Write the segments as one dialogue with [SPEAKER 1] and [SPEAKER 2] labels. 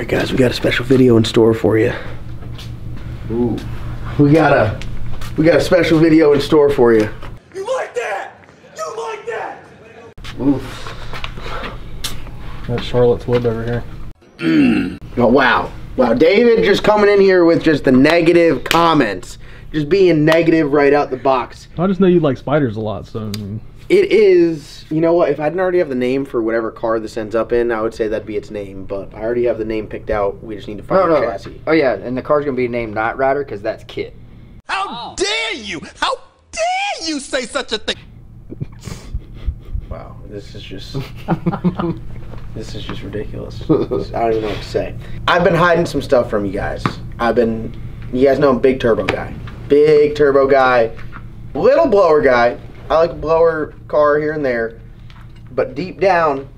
[SPEAKER 1] Alright guys, we got a special video in store for you.
[SPEAKER 2] Ooh.
[SPEAKER 1] We got a special video in store for you.
[SPEAKER 3] You like that? You like that?
[SPEAKER 2] Oof.
[SPEAKER 4] That's Charlotte's wood over here.
[SPEAKER 1] Oh wow. Wow, David just coming in here with just the negative comments. Just being negative right out the box.
[SPEAKER 4] I just know you like spiders a lot, so...
[SPEAKER 1] It is, you know what, if I didn't already have the name for whatever car this ends up in, I would say that'd be its name, but I already have the name picked out. We just need to find a chassis.
[SPEAKER 2] Oh yeah, and the car's gonna be named Knight Rider because that's Kit.
[SPEAKER 3] How dare you? How dare you say such a thing?
[SPEAKER 1] Wow, this is just this is just ridiculous. I don't even know what to say. I've been hiding some stuff from you guys. You guys know I'm a big turbo guy. Big turbo guy. Little blower guy. I like a blower car here and there, but deep down,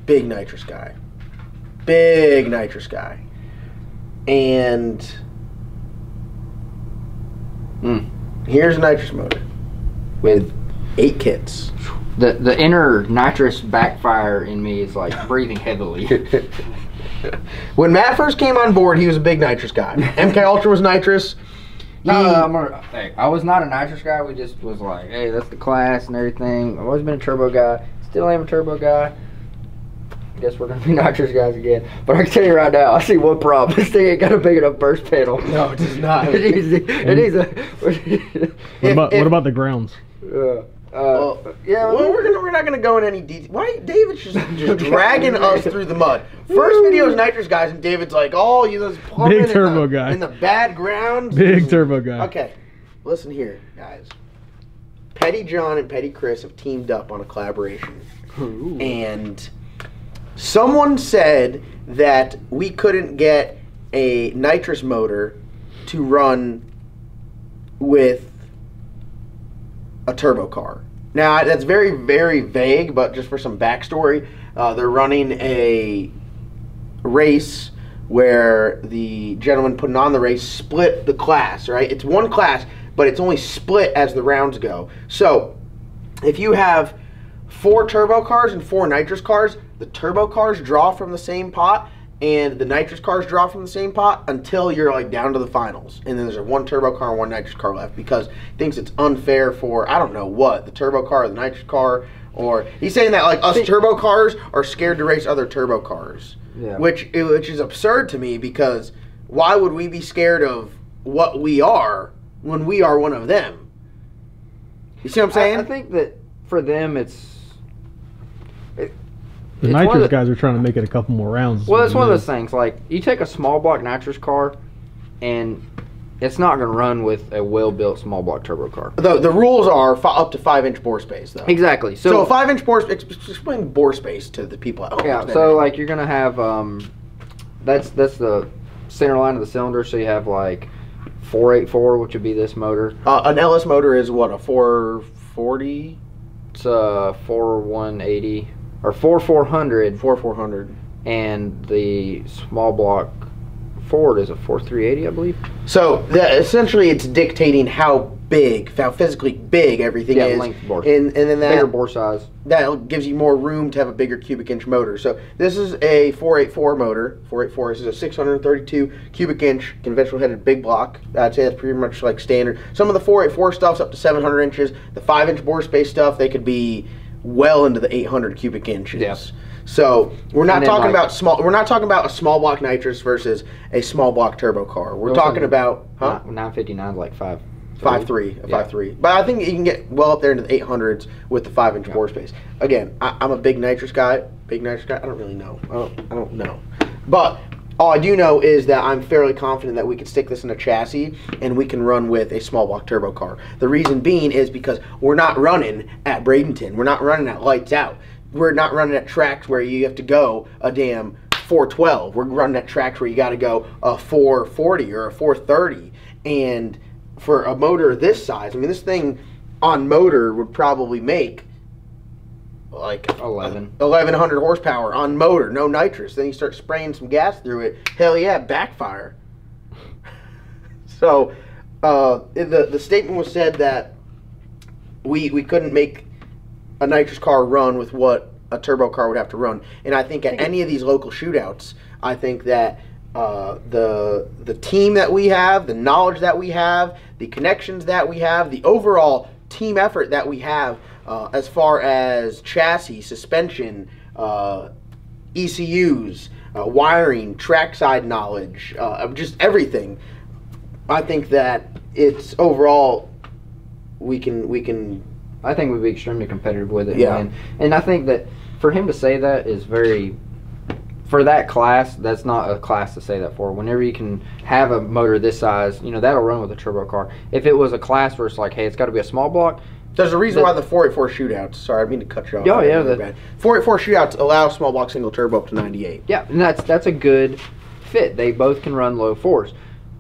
[SPEAKER 1] big nitrous guy. Big nitrous guy. And here's a nitrous motor with 8 kits.
[SPEAKER 2] The inner nitrous backfire in me is like breathing heavily.
[SPEAKER 1] When Matt first came on board, he was a big nitrous guy. MK Ultra was nitrous.
[SPEAKER 2] Hey, I was not a nitrous guy. We just was like, hey, that's the class and everything. I've always been a turbo guy. Still am a turbo guy. Guess we're gonna be nitrous guys again. But I can tell you right now, I see one problem. This thing ain't got a big enough burst panel.
[SPEAKER 1] No, it does not.
[SPEAKER 2] It needs a.
[SPEAKER 4] What about the grounds?
[SPEAKER 2] Yeah,
[SPEAKER 1] well, we're not gonna go in any detail. Why David's just dragging us through the mud? First video is nitrous guys, and David's like, "Oh, you those plumbing
[SPEAKER 4] big turbo guy
[SPEAKER 1] in the bad ground."
[SPEAKER 4] Big turbo guy.
[SPEAKER 1] Okay, listen here, guys. Petty John and Petty Chris have teamed up on a collaboration, and someone said that we couldn't get a nitrous motor to run with a turbo car. Now that's very, very vague, but just for some backstory, they're running a race where the gentleman putting on the race split the class, right? It's one class, but it's only split as the rounds go. So if you have 4 turbo cars and 4 nitrous cars, the turbo cars draw from the same pot and the nitrous cars draw from the same pot until you're like down to the finals, and then there's a 1 turbo car and 1 nitrous car left, because he thinks it's unfair for I don't know what, the turbo car or the nitrous car, or he's saying that like us turbo cars are scared to race other turbo cars, which is absurd to me, because why would we be scared of what we are when we are one of them? You see what I'm saying?
[SPEAKER 2] I think that for them
[SPEAKER 4] the nitrous guys are trying to make it a couple more rounds.
[SPEAKER 2] Well, it's one of those things. Like, you take a small block nitrous car, and it's not going to run with a well-built small block turbo car.
[SPEAKER 1] The rules are up to 5-inch bore space, though.
[SPEAKER 2] Exactly.
[SPEAKER 1] So a 5-inch bore space. Explain bore space to the people at home.
[SPEAKER 2] Yeah. So like you're going to have that's the center line of the cylinder. So you have like 484, which would be this motor.
[SPEAKER 1] An LS motor is what, a 440?
[SPEAKER 2] It's a 4180. Or 4400.
[SPEAKER 1] 4400.
[SPEAKER 2] And the small block Ford is a 4380, I believe.
[SPEAKER 1] So essentially it's dictating how physically big everything is.
[SPEAKER 2] Length bore.
[SPEAKER 1] And then that
[SPEAKER 2] bigger bore size.
[SPEAKER 1] That gives you more room to have a bigger cubic inch motor. So this is a 484 motor. 484 this is a 632 cubic inch conventional headed big block. I'd say that's pretty much like standard. Some of the 484 stuff's up to 700 inches. The 5-inch bore space stuff, they could be well into the 800 cubic inches. Yeah. So we're not talking about small. We're not talking about a small block nitrous versus a small block turbo car. We're talking about
[SPEAKER 2] 959 is like 5.3.
[SPEAKER 1] 5.3. But I think you can get well up there into the 800s with the 5-inch bore space. Again, I'm a big nitrous guy. I don't really know. I don't know. But All I do know is that I'm fairly confident that we could stick this in a chassis and we can run with a small block turbo car. The reason being is because we're not running at Bradenton. We're not running at lights out. We're not running at tracks where you have to go a damn 412. We're running at tracks where you got to go a 440 or a 430. And for a motor this size, I mean, this thing on motor would probably make like 1100 horsepower on motor, no nitrous. Then you start spraying some gas through it, hell yeah, backfire. So the statement was said that we couldn't make a nitrous car run with what a turbo car would have to run. And I think at any of these local shootouts, I think that the team that we have, the knowledge that we have, the connections that we have, the overall team effort that we have, as far as chassis, suspension, ECUs, wiring, trackside knowledge, just everything. I think that it's overall we can.
[SPEAKER 2] I think we'd be extremely competitive with it.
[SPEAKER 1] Yeah.
[SPEAKER 2] And I think that for him to say that is very. For that class, that's not a class to say that for. Whenever you can have a motor this size, you know, that'll run with a turbo car. If it was a class where it's like, hey, it's got to be a small block.
[SPEAKER 1] There's a reason why the 484 shootouts, sorry, I mean to cut you off.
[SPEAKER 2] Oh, yeah.
[SPEAKER 1] 484 shootouts allow small block single turbo up to 98.
[SPEAKER 2] Yeah, and that's a good fit. They both can run low fours.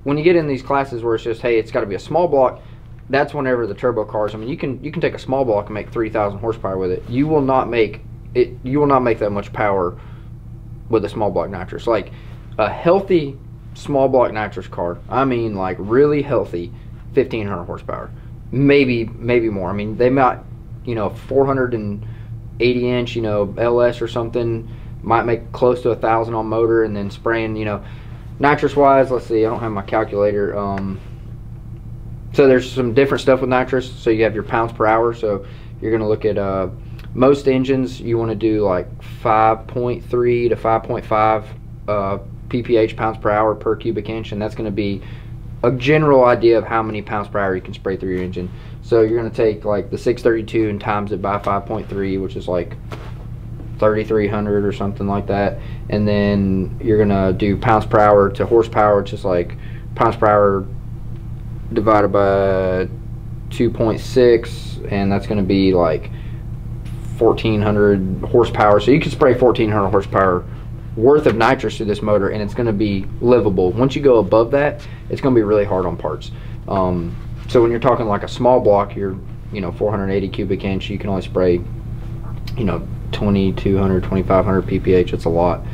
[SPEAKER 2] When you get in these classes where it's just, hey, it's got to be a small block, that's whenever the turbo cars, I mean, you can take a small block and make 3,000 horsepower with it. You will not make that much power with a small block nitrous. Like a healthy small block nitrous car, I mean like really healthy, 1,500 horsepower, maybe more. I mean, they might, 480 inch, LS or something might make close to 1,000 on motor, and then spraying, nitrous wise, let's see, I don't have my calculator. So there's some different stuff with nitrous. So you have your pounds per hour. So you're going to look at most engines, you want to do like 5.3 to 5.5 pph, pounds per hour per cubic inch, and that's going to be a general idea of how many pounds per hour you can spray through your engine. So you're going to take like the 632 and times it by 5.3, which is like 3,300 or something like that, and then you're going to do pounds per hour to horsepower, which is like pounds per hour divided by 2.6, and that's going to be like 1,400 horsepower. So you can spray 1,400 horsepower worth of nitrous through this motor, and it's going to be livable. Once you go above that, it's going to be really hard on parts. So when you're talking like a small block, you're 480 cubic inch, you can only spray 2,200, 2,500 pph. It's a lot.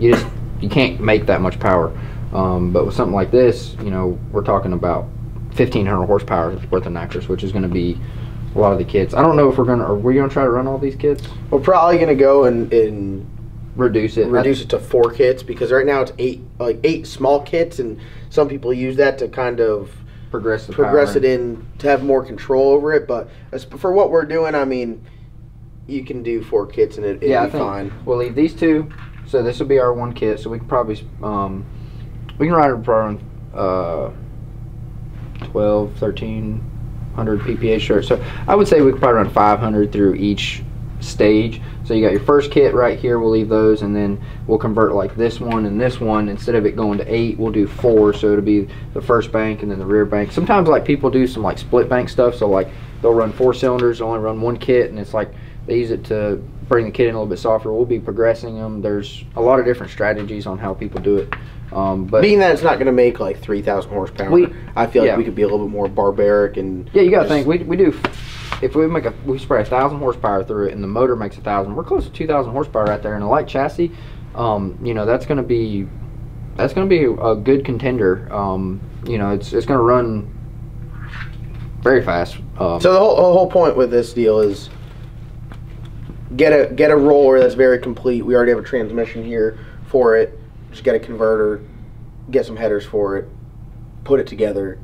[SPEAKER 2] You can't make that much power. But with something like this, we're talking about 1,500 horsepower worth of nitrous, which is going to be a lot of the kits. I don't know if are we gonna try to run all these kits?
[SPEAKER 1] We're probably gonna go and
[SPEAKER 2] reduce it
[SPEAKER 1] to 4 kits, because right now it's 8 small kits, and some people use that to kind of progress it in to have more control over it. But for what we're doing, I mean, you can do 4 kits and it'll be fine. We'll
[SPEAKER 2] leave these 2. So this will be our 1 kit. So we can probably we can ride it around 12, 1,300 pph short. So I would say we could probably run 500 through each stage. So you got your first kit right here, we'll leave those, and then we'll convert like this one and this one. Instead of it going to 8, we'll do 4, so it'll be the first bank and then the rear bank. Sometimes like people do some like split bank stuff, so like they'll run 4 cylinders, only run 1 kit, and it's like they use it to bring the kit in a little bit softer. We'll be progressing them. There's a lot of different strategies on how people do it. But
[SPEAKER 1] being that it's not going to make like 3,000 horsepower, I feel like we could be a little bit more barbaric. And
[SPEAKER 2] yeah, you got to think, we do, if we spray 1,000 horsepower through it and the motor makes 1,000, we're close to 2,000 horsepower right there. And a light chassis, that's going to be a good contender. It's going to run very fast.
[SPEAKER 1] So the whole point with this deal is get a roller that's very complete. We already have a transmission here for it. Just get a converter, get some headers for it, put it together,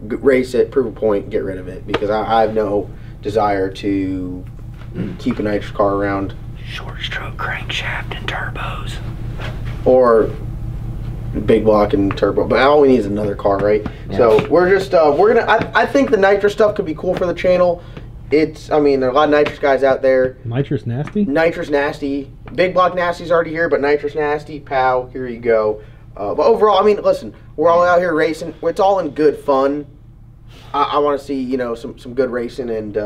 [SPEAKER 1] race it, prove a point, get rid of it. Because I have no desire to keep a nitrous car around.
[SPEAKER 2] Short stroke crankshaft and turbos.
[SPEAKER 1] Or big block and turbo. But all we need is another car, right? Yeah. So we're just, I think the nitrous stuff could be cool for the channel. it's. I mean, there are a lot of nitrous guys out there.
[SPEAKER 4] Nitrous Nasty?
[SPEAKER 1] Nitrous Nasty. Big Block Nasty's already here, but Nitrous Nasty, pow, here you go. But overall, I mean, listen, we're all out here racing. It's all in good fun. I want to see, you know, some good racing, and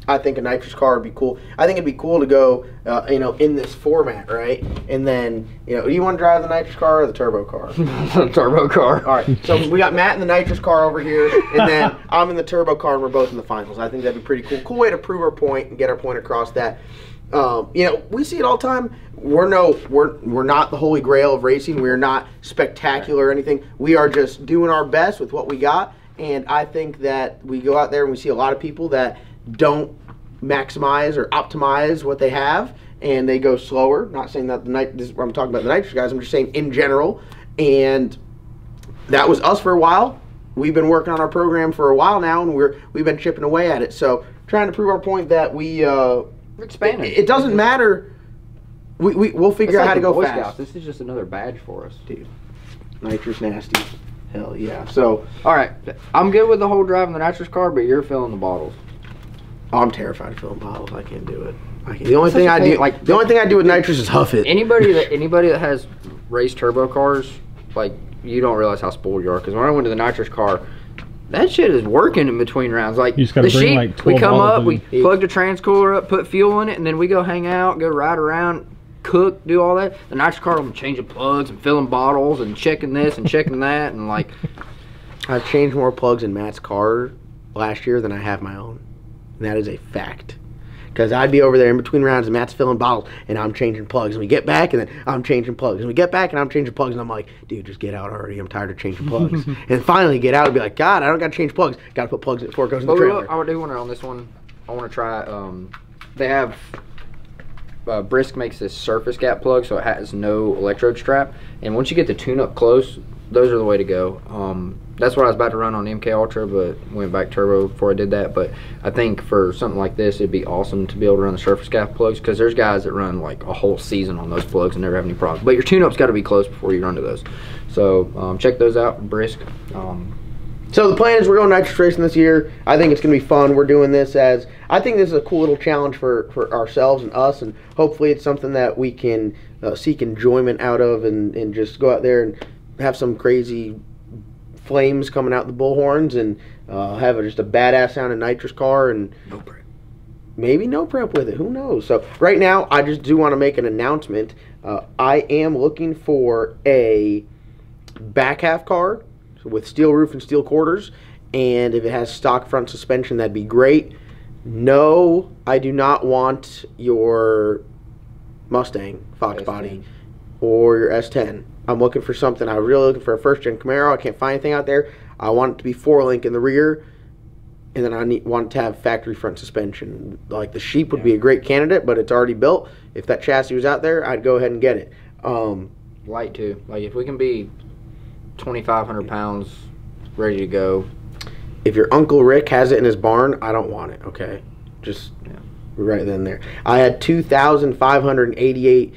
[SPEAKER 1] I think a nitrous car would be cool. I think it'd be cool to go, you know, in this format, right? And then, you know, do you want to drive the nitrous car or the turbo car?
[SPEAKER 2] Turbo car.
[SPEAKER 1] All right. So we got Matt in the nitrous car over here, and then I'm in the turbo car, and we're both in the finals. I think that'd be pretty cool. Cool way to prove our point and get our point across that. You know, we see it all the time. We're not the holy grail of racing. We're not spectacular or anything. We are just doing our best with what we got. And I think that we go out there and we see a lot of people that don't maximize or optimize what they have, and they go slower. Not saying that I'm talking about the nitrous guys. I'm just saying in general. And that was us for a while. We've been working on our program for a while now, and we've been chipping away at it. So trying to prove our point that we're
[SPEAKER 2] expanding.
[SPEAKER 1] It doesn't matter. We'll figure out how to go fast.
[SPEAKER 2] Scouts. This is just another badge for us,
[SPEAKER 1] dude. Nitrous Nasty. Hell yeah. So,
[SPEAKER 2] all right, I'm good with the whole driving the nitrous car, but you're filling the bottles.
[SPEAKER 1] I'm terrified of filling bottles. I can't do it. The only thing I do with nitrous is huff it.
[SPEAKER 2] Anybody that has raced turbo cars, like, you don't realize how spoiled you are. Because when I went to the nitrous car, that shit is working in between rounds. Like,
[SPEAKER 4] you just gotta bring like 12
[SPEAKER 2] we come up, we
[SPEAKER 4] in.
[SPEAKER 2] plug the transcooler up, put fuel in it, and then we go hang out, go ride around, cook, do all that. The nitrous car, I'm changing plugs and filling bottles and checking this and checking that, and like,
[SPEAKER 1] I've changed more plugs in Matt's car last year than I have my own, and that is a fact. Because I'd be over there in between rounds and Matt's filling bottles and I'm changing plugs, and we get back and then I'm changing plugs, and we get back and I'm changing plugs, and I'm like, dude, just get out already. I'm tired of changing plugs. And finally get out and be like, God, I don't got to change plugs. Got to put plugs in before it goes in the trailer.
[SPEAKER 2] I do want to on this one. I want to try. They have. Brisk makes this surface gap plug, so it has no electrode strap. And once you get the tune-up close, those are the way to go. That's what I was about to run on MK Ultra, but went back turbo before I did that. But I think for something like this, it'd be awesome to be able to run the surface gap plugs, because there's guys that run like a whole season on those plugs and never have any problems. But your tune-up's got to be close before you run to those. So check those out, Brisk.
[SPEAKER 1] So the plan is we're going nitrous racing this year. I think it's going to be fun. We're doing this I think this is a cool little challenge for ourselves and us, and hopefully it's something that we can seek enjoyment out of, and just go out there and have some crazy flames coming out the bullhorns, and have just a badass sounding nitrous car, and
[SPEAKER 2] no prep.
[SPEAKER 1] Maybe no prep with it. Who knows? So right now, I just do want to make an announcement. I am looking for a back half car with steel roof and steel quarters, and if it has stock front suspension, that'd be great. No, I do not want your Mustang Fox
[SPEAKER 2] S10.
[SPEAKER 1] body or your S10. I'm looking for something. I'm really looking for a first gen Camaro. I can't find anything out there. I want it to be 4-link in the rear, and then I want it to have factory front suspension. Like the Sheep would be a great candidate, but it's already built. If that chassis was out there, I'd go ahead and get it.
[SPEAKER 2] Light too. Like if we can be 2,500 pounds ready to go.
[SPEAKER 1] If your Uncle Rick has it in his barn, I don't want it, okay? Just right then and there. I had 2,588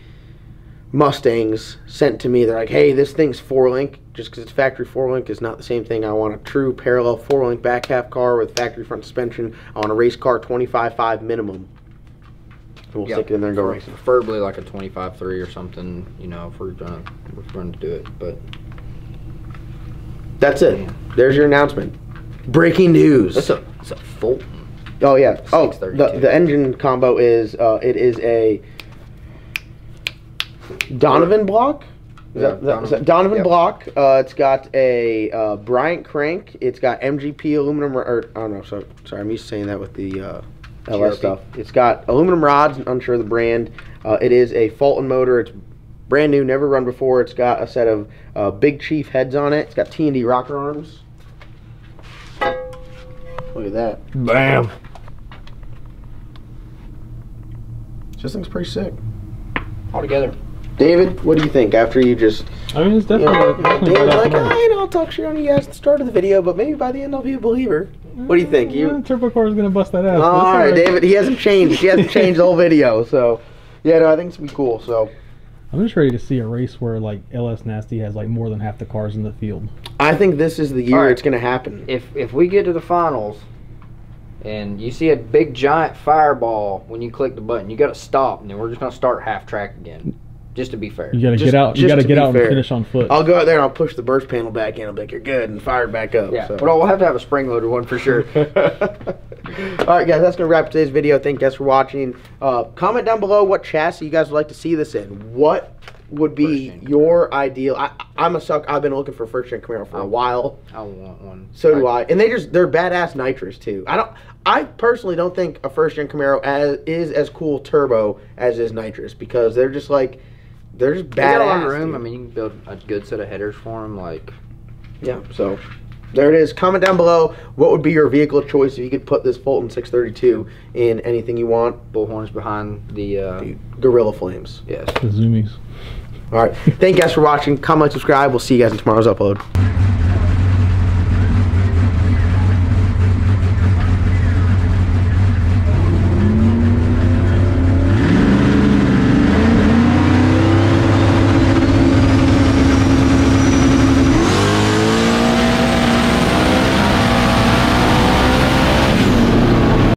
[SPEAKER 1] Mustangs sent to me. They're like, hey, this thing's 4-link. Just because it's factory 4-link is not the same thing. I want a true parallel 4-link back half car with factory front suspension. I want a race car 25.5 minimum. And we'll stick it in there and go racing.
[SPEAKER 2] Preferably like a 25.3 or something, you know, if we're going to do it. But
[SPEAKER 1] that's it. There's your announcement. Breaking news.
[SPEAKER 2] It's a Fulton.
[SPEAKER 1] Oh yeah. Oh, the engine combo is it is a Donovan block. Is that Donovan block? It's got a Bryant crank. It's got MGP aluminum. Oh no, sorry, I'm used to saying that with the LS stuff. It's got aluminum rods. Unsure of the brand. It is a Fulton motor. It's brand new, never run before. It's got a set of Big Chief heads on it. It's got T&D rocker arms. Look at that.
[SPEAKER 4] Bam.
[SPEAKER 1] This thing's pretty sick.
[SPEAKER 2] All together.
[SPEAKER 1] David, what do you think after you just...
[SPEAKER 4] I mean, it's definitely...
[SPEAKER 1] David's like, I'll talk shit on you guys at the start of the video, but maybe by the end I'll be a believer. What do you think?
[SPEAKER 4] Turbo car is going to bust that ass.
[SPEAKER 1] All right, David, he hasn't changed. He hasn't changed the whole video, so... Yeah, no, I think it's going to be cool, so...
[SPEAKER 4] I'm just ready to see a race where, like, LS Nasty has, like, more than half the cars in the field.
[SPEAKER 1] I think this is the year it's going to happen.
[SPEAKER 2] If we get to the finals and you see a big giant fireball when you click the button, you got to stop, and then we're just gonna start half track again, just to be fair.
[SPEAKER 4] You got to get out. You got to get out and finish on foot.
[SPEAKER 1] I'll go out there and I'll push the burst panel back in. I'll be like, you're good, and fire it back up.
[SPEAKER 2] Yeah,
[SPEAKER 1] so.
[SPEAKER 2] but we'll have to have a spring-loaded one for sure.
[SPEAKER 1] All right, guys, that's going to wrap today's video. Thank you guys for watching. Comment down below what chassis you guys would like to see this in. What would be your ideal? I'm a sucker. I've been looking for a first-gen Camaro for a while.
[SPEAKER 2] I want one.
[SPEAKER 1] So do I. And they're badass nitrous, too. I personally don't think a first-gen Camaro is as cool turbo as is nitrous, because they're just like, they're just badass. They got a lot of room.
[SPEAKER 2] I mean, you can build a good set of headers for them. Like,
[SPEAKER 1] yeah, so there it is. Comment down below what would be your vehicle choice if you could put this Fulton 632 in anything you want.
[SPEAKER 2] Bullhorns behind the
[SPEAKER 1] Gorilla Flames.
[SPEAKER 2] Yes.
[SPEAKER 4] The zoomies.
[SPEAKER 1] All right. Thank you guys for watching. Comment, subscribe. We'll see you guys in tomorrow's upload.